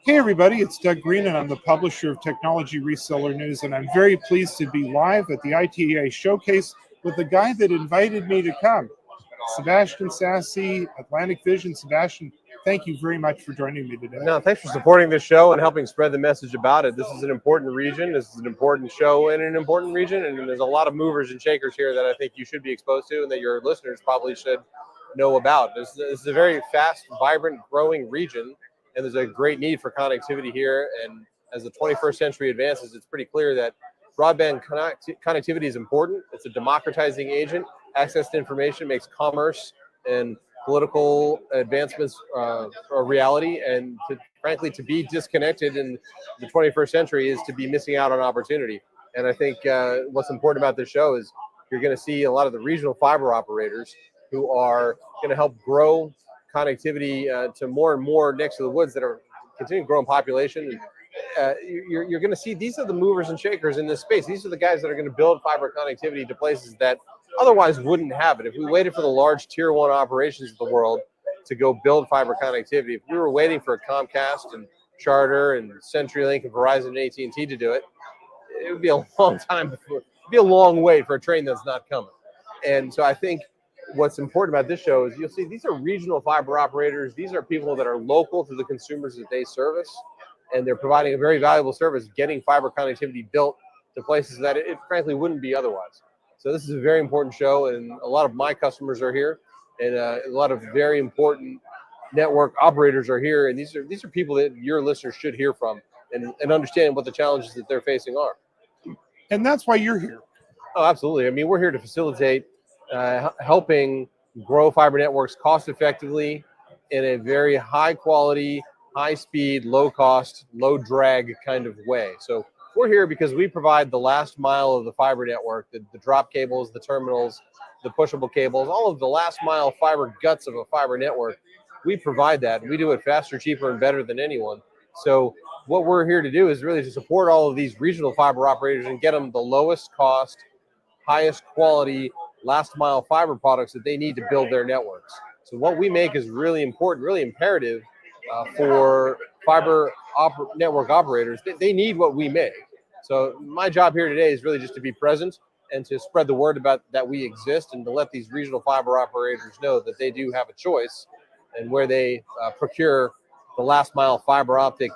Hey everybody, it's Doug Green and I'm the publisher of Technology Reseller News, and I'm very pleased to be live at the ITA Showcase with the guy that invited me to come, Sebastian Sassi, Atlantic Vision. Sebastian, thank you very much for joining me today. No, thanks for supporting this show and helping spread the message about it. This is an important region. This is an important show in an important region, and there's a lot of movers and shakers here that I think you should be exposed to and that your listeners probably should know about. This is a very fast, vibrant, growing region, and there's a great need for connectivity here. And as the 21st century advances, it's pretty clear that broadband connectivity is important. It's a democratizing agent. Access to information makes commerce and political advancements a reality. And frankly, to be disconnected in the 21st century is to be missing out on opportunity. And I think what's important about this show is you're going to see a lot of the regional fiber operators who are going to help grow connectivity to more and more next to the woods that are continuing to grow in population. You're going to see these are the movers and shakers in this space. These are the guys that are going to build fiber connectivity to places that otherwise wouldn't have it. If we waited for the large tier one operations of the world to go build fiber connectivity, if we were waiting for Comcast and Charter and CenturyLink and Verizon and AT&T to do it, it would be a long time before, it'd be a long wait for a train that's not coming. And so I think what's important about this show is you'll see these are regional fiber operators. These are people that are local to the consumers that they service, and they're providing a very valuable service, getting fiber connectivity built to places that it frankly wouldn't be otherwise. So this is a very important show, and a lot of my customers are here, and a lot of very important network operators are here. And these are people that your listeners should hear from and understand what the challenges that they're facing are. And that's why you're here. Oh, absolutely. I mean, we're here to facilitate helping grow fiber networks cost effectively in a very high quality, high speed, low cost, low drag kind of way. So we're here because we provide the last mile of the fiber network, the drop cables, the terminals, the pushable cables, all of the last mile fiber guts of a fiber network. We provide that, and we do it faster, cheaper, and better than anyone. So what we're here to do is really to support all of these regional fiber operators and get them the lowest cost, highest quality, last mile fiber products that they need to build their networks. So what we make is really important, really imperative for fiber network operators. They need what we make. So my job here today is really just to be present and to spread the word about that we exist, and to let these regional fiber operators know that they do have a choice and where they procure the last mile fiber optic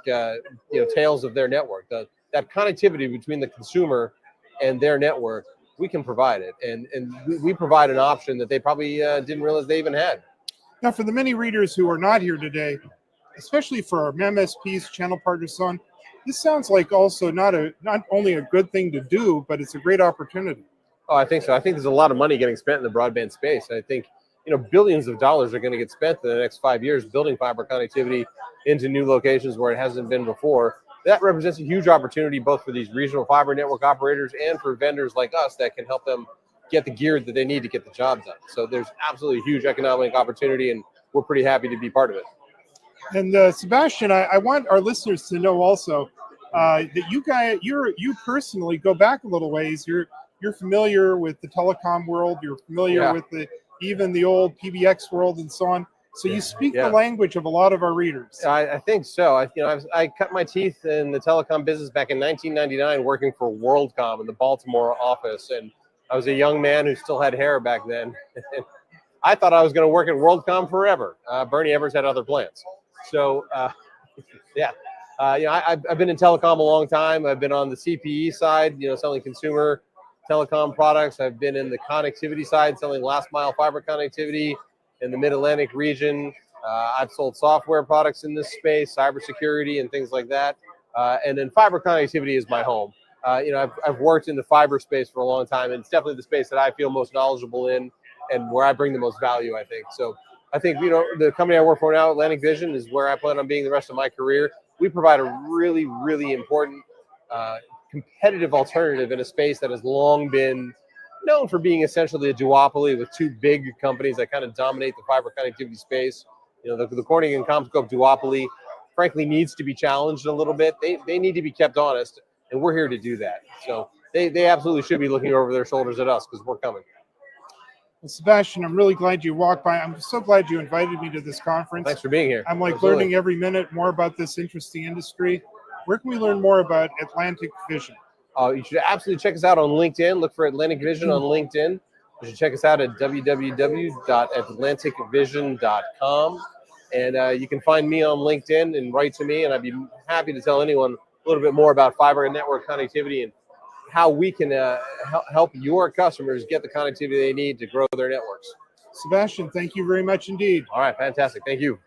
tails of their network. That connectivity between the consumer and their network, we can provide it, and we provide an option that they probably didn't realize they even had. Now, for the many readers who are not here today, especially for our MSPs, channel partners, so on, this sounds like also not only a good thing to do, but it's a great opportunity. Oh, I think so. I think there's a lot of money getting spent in the broadband space. I think billions of dollars are going to get spent in the next 5 years building fiber connectivity into new locations where it hasn't been before. That represents a huge opportunity both for these regional fiber network operators and for vendors like us that can help them get the gear that they need to get the job done. So there's absolutely a huge economic opportunity, and we're pretty happy to be part of it. And Sebastian, I want our listeners to know also that you personally go back a little ways. You're familiar with the telecom world. You're familiar with even the old PBX world and so on. So you speak the language of a lot of our readers. I think so. I cut my teeth in the telecom business back in 1999, working for WorldCom in the Baltimore office, and I was a young man who still had hair back then. I thought I was going to work at WorldCom forever. Bernie Evers had other plans. So, I've been in telecom a long time. I've been on the CPE side, selling consumer telecom products. I've been in the connectivity side, selling last mile fiber connectivity in the Mid-Atlantic region. I've sold software products in this space, cybersecurity and things like that. And then fiber connectivity is my home. I've worked in the fiber space for a long time, and it's definitely the space that I feel most knowledgeable in and where I bring the most value, I think. So I think, the company I work for now, Atlantic Vision, is where I plan on being the rest of my career. We provide a really, really important competitive alternative in a space that has long been known for being essentially a duopoly with two big companies that kind of dominate the fiber connectivity space. The Corning and CommScope duopoly, frankly, needs to be challenged a little bit. They need to be kept honest, and we're here to do that. So they absolutely should be looking over their shoulders at us because we're coming. Well, Sebastian, I'm really glad you walked by. I'm so glad you invited me to this conference. Thanks for being here. I'm like Absolutely. learning every minute more about this interesting industry. Where can we learn more about Atlantic Vision? You should absolutely check us out on LinkedIn. Look for Atlantic Vision on LinkedIn. You should check us out at www.atlanticvision.com. And you can find me on LinkedIn and write to me, and I'd be happy to tell anyone a little bit more about fiber and network connectivity and how we can help your customers get the connectivity they need to grow their networks. Sebastian, thank you very much indeed. All right, fantastic. Thank you.